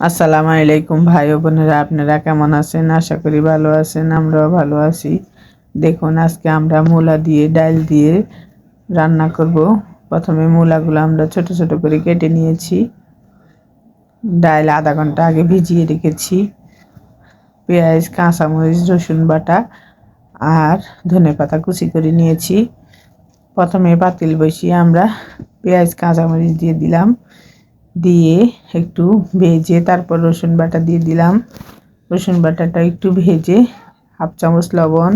আসসালামু আলাইকুম ভাই ও বোনেরা, আপনারা কেমন আছেন? আশা করি ভালো আছেন, আমরাও ভালো আছি। দেখুন, আজকে আমরা মূলা দিয়ে ডাল দিয়ে রান্না করব। প্রথমে মূলাগুলো আমরা ছোট ছোট করে কেটে নিয়েছি। ডাল আধা ঘন্টা আগে ভিজিয়ে রেখেছি। পেঁয়াজ, কাঁচামরিচ, রসুন বাটা আর ধনেপাতা কুচি করে নিয়েছি। প্রথমে পাতিল বসিয়ে আমরা পেঁয়াজ কাঁচামরিচ দিয়ে দিলাম, দিয়ে একটু ভেজে তারপর রসুন বাটা দিয়ে দিলাম। রসুন বাটাটা একটু ভেজে হাফ চামচ লবণ,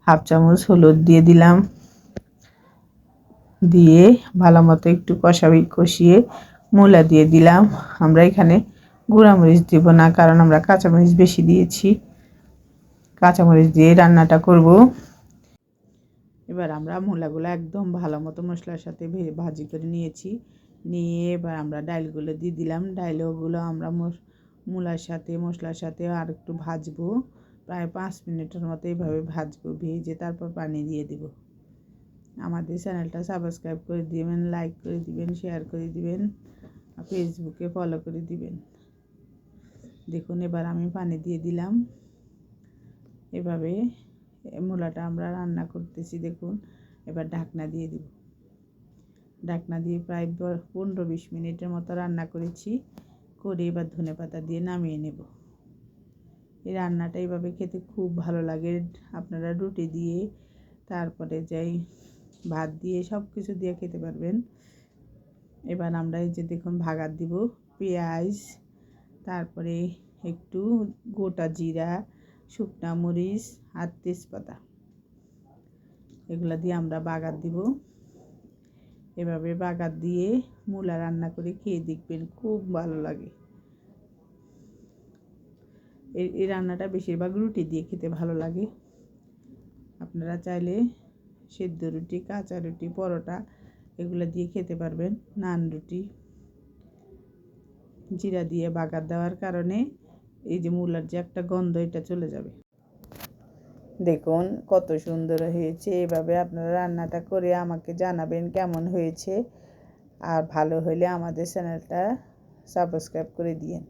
হাফ চামচ হলুদ দিয়ে দিলাম। দিয়ে ভালো মতো একটু কষিয়ে মূলা দিয়ে দিলাম। আমরা এখানে গুঁড়ামরিচ দিব না, কারণ আমরা কাঁচামরিচ বেশি দিয়েছি। কাঁচামরিচ দিয়ে রান্নাটা করব। এবার আমরা মূলাগুলো একদম ভালো মতো মশলার সাথে ভাজি করে নিয়েছি। নিয়ে এবার আমরা ডালগুলো দিয়ে দিলাম। ডালগুলো আমরা মূলার সাথে মশলার সাথে আর একটু ভাজবো, প্রায় 5 মিনিটের মতো এইভাবে ভাজবো। ভেজে তারপর পানি দিয়ে দেব। আমাদের চ্যানেলটা সাবস্ক্রাইব করে দিবেন, লাইক করে দিবেন, শেয়ার করে দিবেন, ফেসবুকে ফলো করে দিবেন। দেখুন, এবার আমি পানি দিয়ে দিলাম। এভাবে মূলাটা আমরা রান্না করতেছি। দেখুন, এবার ঢাকনা দিয়ে দিব। ঢাকনা দিয়ে প্রায় 15-20 মিনিটের মতো রান্না করেছি। করে এবার ধনেপাতা দিয়ে নামিয়ে নেব। এই রান্নাটা এইভাবে খেতে খুব ভালো লাগে। আপনারা রুটি দিয়ে, তারপরে যাই ভাত দিয়ে, সব কিছু দিয়ে খেতে পারবেন। এবার আমরা এই যে দেখুন ভাগার দিব পেঁয়াজ, তারপরে একটু গোটা জিরা, শুকনা মরিচ আর তেজপাতা, এগুলো দিয়ে আমরা বাগার দিব। এভাবে বাগার দিয়ে মূলা রান্না করে খেয়ে দেখবেন, খুব ভালো লাগে। এই রান্নাটা বেশিরভাগ রুটি দিয়ে খেতে ভালো লাগে। আপনারা চাইলে সেদ্ধ রুটি, কাঁচা রুটি, পরোটা এগুলো দিয়ে খেতে পারবেন। নান রুটি। জিরা দিয়ে বাগার দেওয়ার কারণে এই যে মূলার যে একটা গন্ধ, এটা চলে যাবে। দেখুন কত সুন্দর হয়েছে। এভাবে আপনারা রান্নাটা করে আমাকে জানাবেন কেমন হয়েছে। আর ভালো হলে আমাদের চ্যানেলটা সাবস্ক্রাইব করে দিয়েন।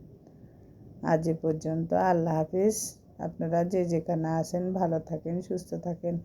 আজ এ পর্যন্ত। আল্লাহ হাফিজ। আপনারা যে যেখানে আছেন ভালো থাকেন, সুস্থ থাকেন।